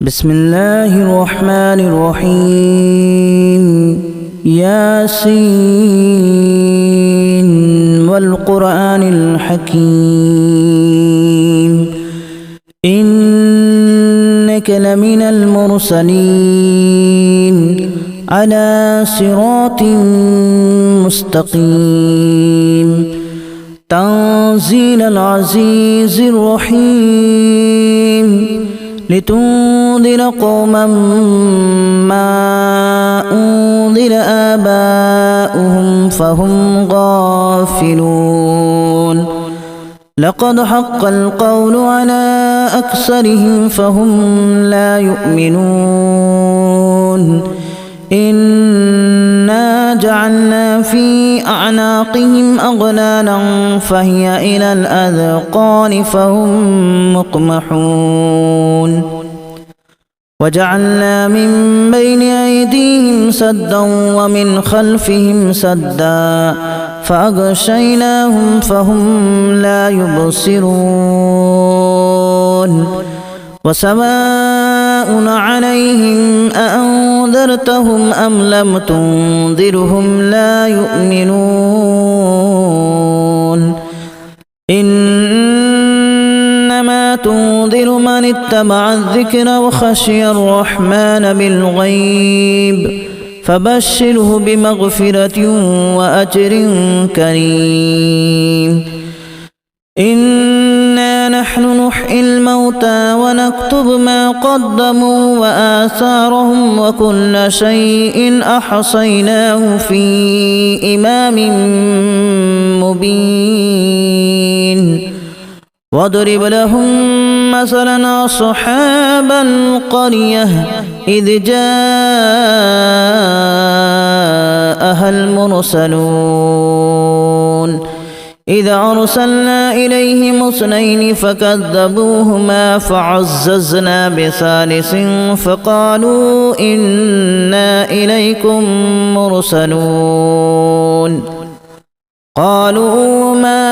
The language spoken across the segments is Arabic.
بسم الله الرحمن الرحيم ياسين والقرآن الحكيم إنك لمن المرسلين على صراط مستقيم تنزيل العزيز الرحيم لتنذر قوما ما أنذر آباؤهم فهم غافلون لقد حق القول على أكثرهم فهم لا يؤمنون إنا جعلنا في أعناقهم أغلالا فهي إلى الأذقان فهم مقمحون وجعلنا من بين أيديهم سدا ومن خلفهم سدا فأغشيناهم فهم لا يبصرون وسواء عليهم أأنذرتهم أم لم تنذرهم لا يؤمنون إنما تنذر من اتبع الذكر وخشي الرحمن بالغيب فبشره بمغفرة وأجر كريم إنا نحن نحيي الموتى ونكتب ما قدموا وآثارهم وكل شيء أحصيناه في إمام مبين واضرب لهم مثلا أصحاب القرية إذ جاءها المرسلون إذا أرسلنا إليهم اثنين فكذبوهما فعززنا بثالث فقالوا إنا إليكم مرسلون قالوا ما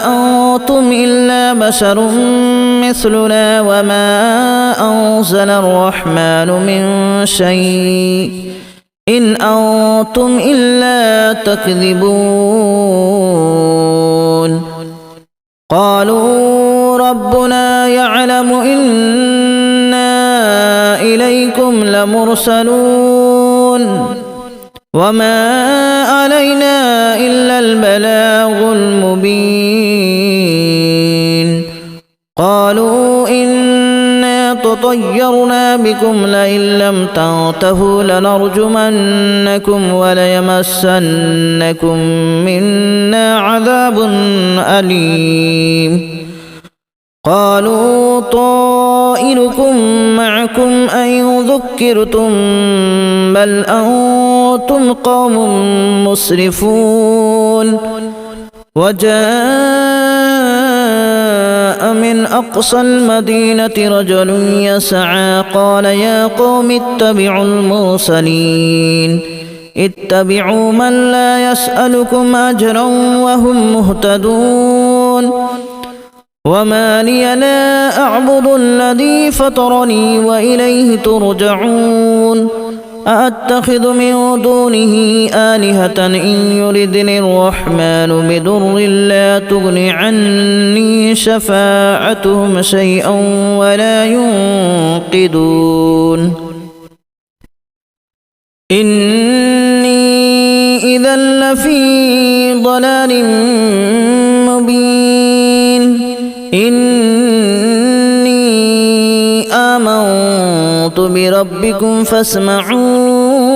أنتم إلا بشر مثلنا وما أنزل الرحمن من شيء إن أنتم إلا تكذبون قالوا ربنا يعلم إنا إليكم لمرسلون وما علينا إلا البلاغ المبين قالوا إنا تطيرنا بكم لئن لم تنتهوا لنرجمنكم وليمسنكم منا عذاب أليم قالوا طائركم معكم أن ذكرتم بل أنتم قوم مسرفون وجاء من أقصى المدينة رجل يسعى قال يا قوم اتبعوا المرسلين اتبعوا من لا يسألكم أجرا وهم مهتدون وما لي لا أعبد الذي فطرني وإليه ترجعون أأتخذ من دونه آلهة إن يردني الرحمن بضر لا تغن عني شفاعتهم شيئا ولا ينقذون إني إذا لفي ضلال مبين إني آمنت بربكم فاسمعون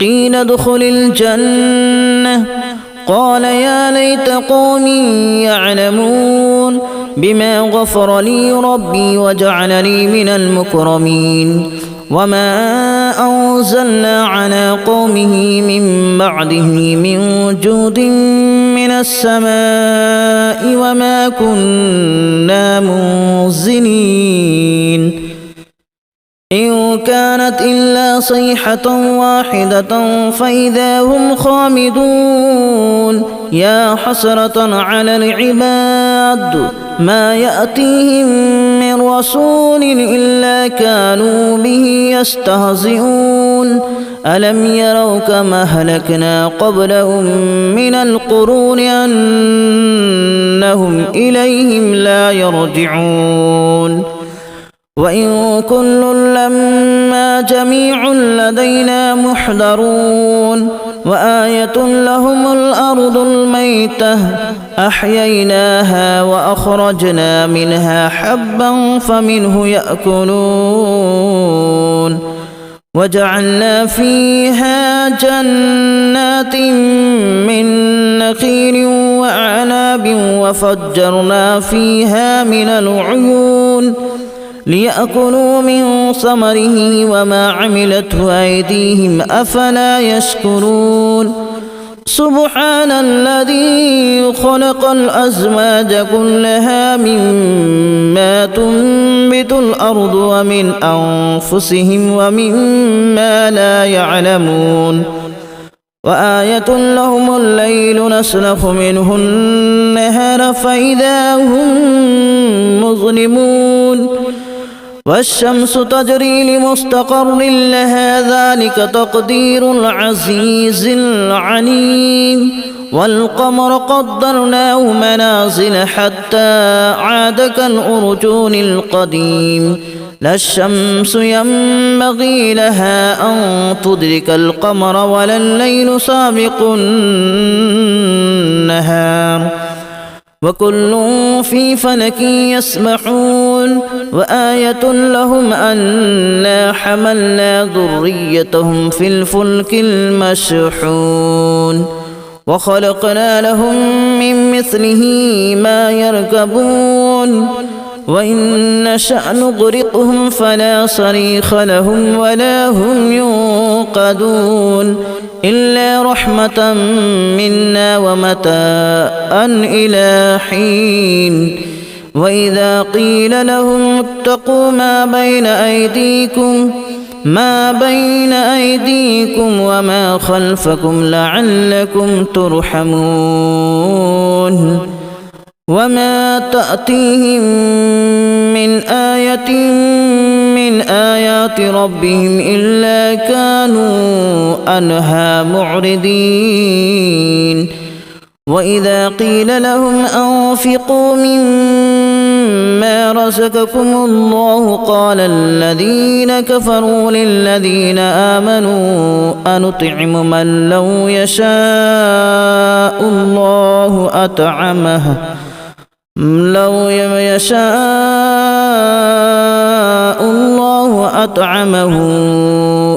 قيل ادخل الجنة قال يا ليت قومي يعلمون بما غفر لي ربي وجعلني من المكرمين وما أنزلنا على قومه من بعده من جود من السماء وما كنا منزلين إن كانت إلا صيحة واحدة فإذا هم خامدون يا حسرة على العباد ما يأتيهم من رسول إلا كانوا به يستهزئون ألم يروا كما أهلكنا قبلهم من القرون أنهم إليهم لا يرجعون وإن كل لما جميع لدينا محضرون وآية لهم الأرض الميتة أحييناها وأخرجنا منها حبا فمنه يأكلون وجعلنا فيها جنات من نخيل وأعناب وفجرنا فيها من العيون ليأكلوا من ثمره وما عملته أيديهم أفلا يشكرون سبحان الذي خلق الأزواج كلها مما تنبت الأرض ومن أنفسهم ومما لا يعلمون وآية لهم الليل نسلخ منه النهار فإذا هم مظلمون والشمس تجري لمستقر لها ذلك تقدير العزيز العليم والقمر قدرناه منازل حتى عاد كالأرجون القديم لا الشمس ينبغي لها أن تدرك القمر ولا الليل سابق النهار وكل في فلك يسبحون وآية لهم أنا حملنا ذريتهم في الفلك المشحون وخلقنا لهم من مثله ما يركبون وإن نشأ نغرقهم فلا صريخ لهم ولا هم ينقذون إلا رحمة منا ومتاعا إلى حين وإذا قيل لهم اتقوا ما بين أيديكم وما خلفكم لعلكم ترحمون وما تأتيهم من آية من آيات ربهم إلا كانوا عنها معرضين وإذا قيل لهم أنفقوا مما رزقكم الله قال الذين كفروا للذين آمنوا أنطعم من لو يشاء الله أطعمه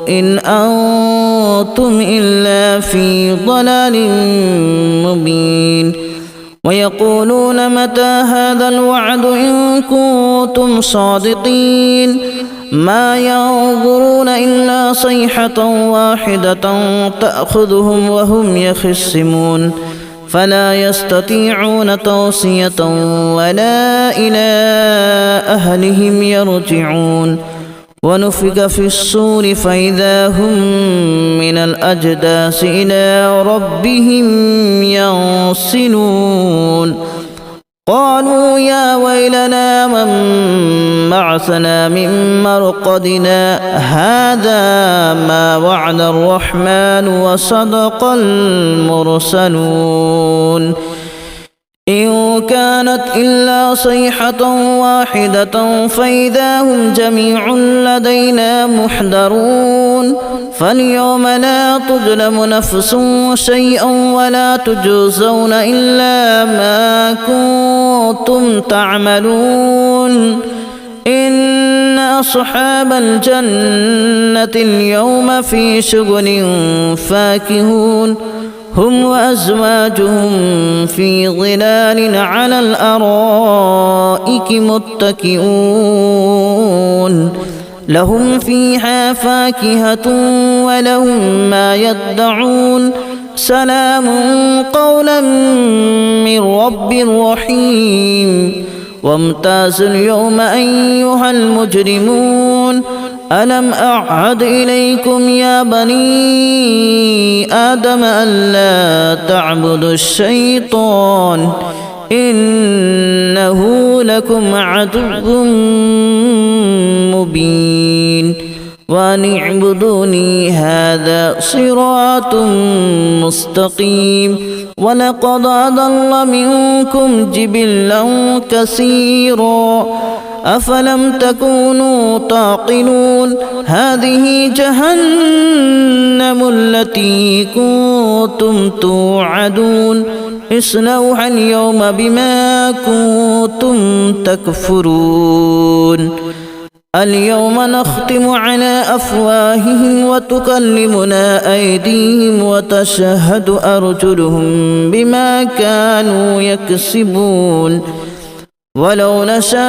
إن أنتم إلا في ضلال مبين ويقولون متى هذا الوعد إن كنتم صادقين ما ينظرون إلا صيحة واحدة تأخذهم وهم يخصمون فلا يستطيعون توصية ولا إلى أهلهم يرجعون ونفخ في الصور فإذا هم من الأجداث إلى ربهم ينسلون قالوا يا ويلنا من بعثنا من مرقدنا هذا ما وعد الرحمن وصدق المرسلون إن كانت إلا صيحة واحدة فإذا هم جميع لدينا محضرون فاليوم لا تظلم نفس شيئا ولا تجزون إلا ما كنتم تعملون إن أصحاب الجنة اليوم في شغل فاكهون هم وأزواجهم في ظلال على الأرائك متكئون لهم فيها فاكهة ولهم ما يدعون سلام قولا من رب رحيم وامتازوا اليوم أيها المجرمون ألم أعهد إليكم يا بني آدم ألا تعبدوا الشيطان إنه لكم عدو مبين وأن اعبدوني هذا صراط مستقيم ولقد أضل منكم جبلا كثيرا أفلم تكونوا تعقلون هذه جهنم التي كنتم توعدون اصلوها اليوم بما كنتم تكفرون اليوم نختم على أفواههم وتكلمنا أيديهم وتشهد أرجلهم بما كانوا يكسبون ولو نشاء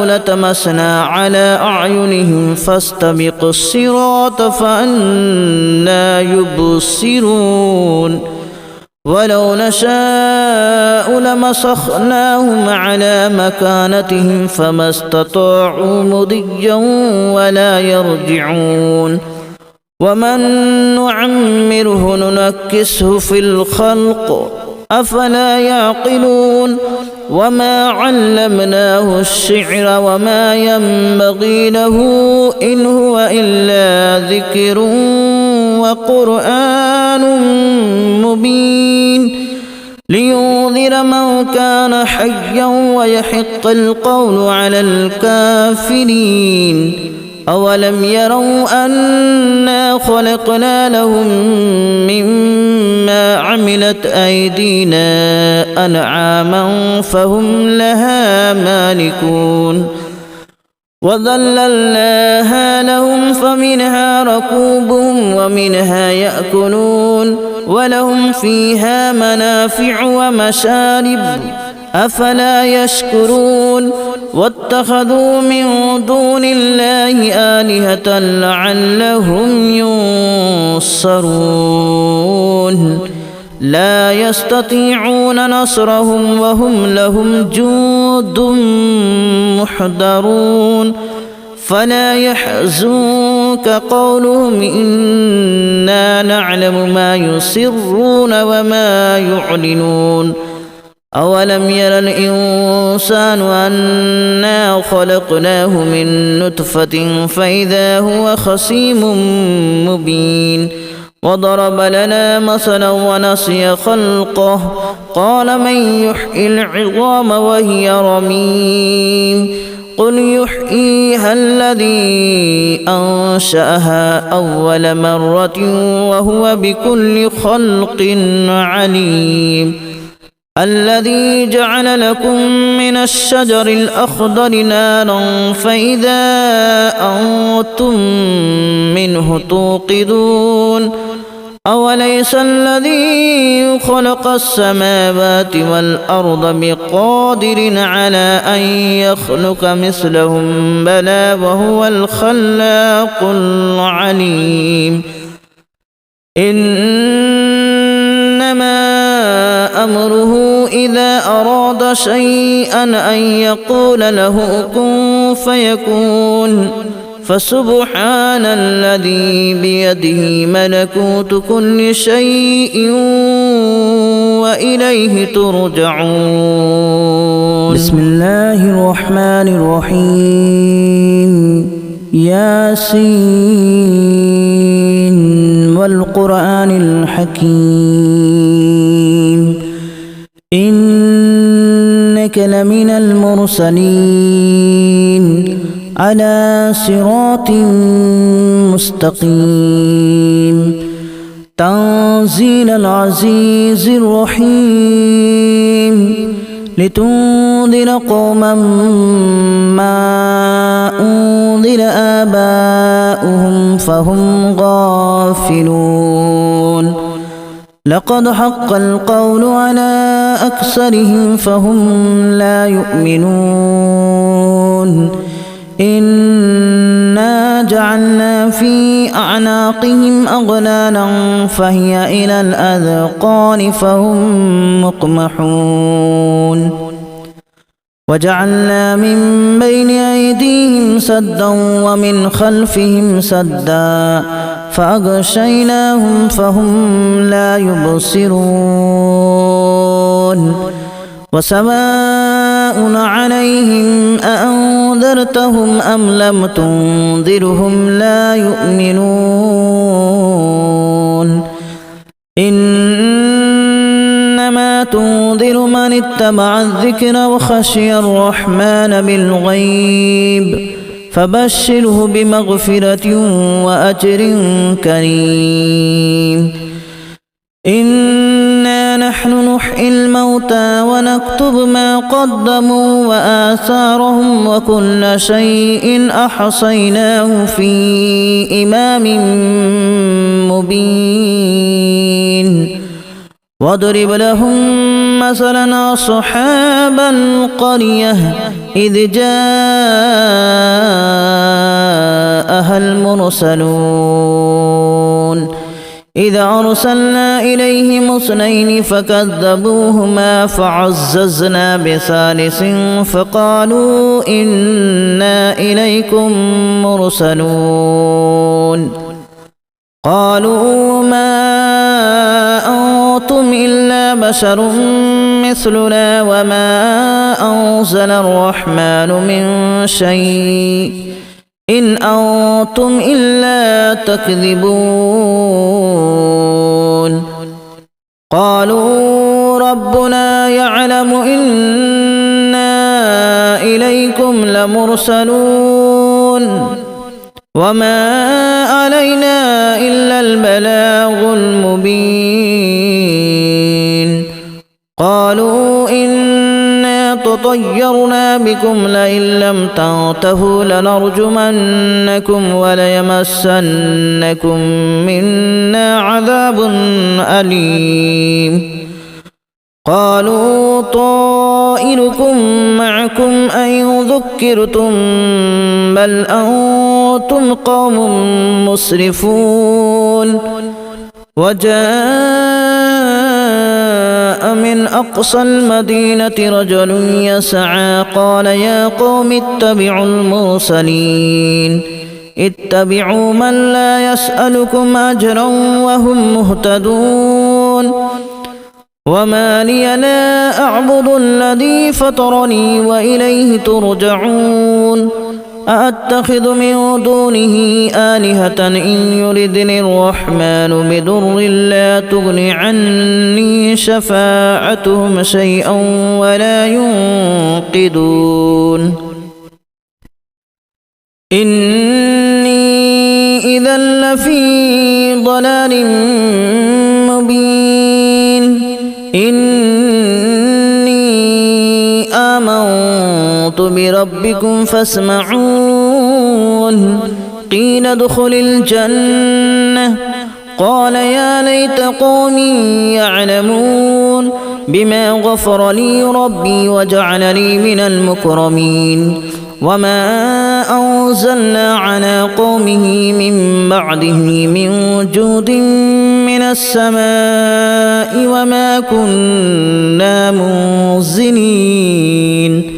لتمسنا على أعينهم فاستبقوا الصراط فأنى يبصرون ولو نشاء لمسخناهم على مكانتهم فما استطاعوا مضيا ولا يرجعون ومن نعمره ننكسه في الخلق أفلا يعقلون وما علمناه الشعر وما ينبغي له إن هو إلا ذكر وقرآن مبين لينذر من كان حيا ويحق القول على الكافرين أولم يروا أنا خلقنا لهم مما عملت أيدينا أنعاما فهم لها مالكون وذللناها لهم فمنها ركوبهم ومنها يأكلون ولهم فيها منافع ومشارب أفلا يشكرون واتخذوا من دون الله آلهة لعلهم ينصرون لا يستطيعون نصرهم وهم لهم جند محضرون فلا يحزنك قولهم إنا نعلم ما يسرون وما يعلنون أولم ير الإنسان أنا خلقناه من نطفة فإذا هو خصيم مبين وضرب لنا مثلا ونسي خلقه قال من يحيي العظام وهي رميم قل يحييها الذي أنشأها أول مرة وهو بكل خلق عليم الذي جعل لكم من الشجر الأخضر نارا فإذا أنتم منه توقدون أوليس الذي خلق السماوات والأرض بقادر على أن يخلق مثلهم بلى وهو الخلاق العليم إنما أمره إذا أراد شيئا أن يقول له كن فيكون فسبحان الذي بيده ملكوت كل شيء وإليه ترجعون بسم الله الرحمن الرحيم ياسين والقرآن الحكيم إنك لمن المرسلين على صراط مستقيم تنزيل العزيز الرحيم لتنذر قوما ما أنذر آباؤهم فهم غافلون لقد حق القول على أكثرهم فهم لا يؤمنون إنا جعلنا في أعناقهم أغلالا فهي إلى الأذقان فهم مقمحون وجعلنا من بين أيديهم سدا ومن خلفهم سدا فأغشيناهم فهم لا يبصرون وسواء عليهم أأنذرتهم أم لم تنذرهم لا يؤمنون إنما تنذر من اتبع الذكر وخشي الرحمن بالغيب فبشره بمغفرة وأجر كريم إنا نحن نحيي الموتى ونكتب ما قدموا وآثارهم وكل شيء أحصيناه في إمام مبين واضرب لهم مثلا أصحاب القرية إذ جاءها المرسلون إذ أرسلنا إليهم اثنين فكذبوهما فعززنا بثالث فقالوا إنا إليكم مرسلون قالوا ما أنتم إلا بشر مثلنا وما أنزل الرحمن من شيء إن أنتم إلا تكذبون قالوا ربنا يعلم إنا إليكم لمرسلون وما علينا إلا البلاغ المبين قالوا إنا تطيرنا بكم لئن لم تنتهوا لنرجمنكم وليمسنكم منا عذاب أليم قالوا طائركم معكم أن ذكرتم بل أنتم قوم مسرفون وجاء من أقصى المدينة رجل يسعى قال يا قوم اتبعوا المرسلين اتبعوا من لا يسألكم أجرا وهم مهتدون وما لي لا أعبد الذي فطرني وإليه ترجعون أأتخذ من دونه آلهة إن يردني الرحمن بضر لا تغن عني شفاعتهم شيئا ولا ينقذون إني إذا لفي ضلال مبين إني آمنت بربكم فاسمعون قيل ادخل الجنة قال يا ليت قومي يعلمون بما غفر لي ربي وجعلني من المكرمين وما أنزلنا على قومه من بعده من جود من السماء وما كنا منزلين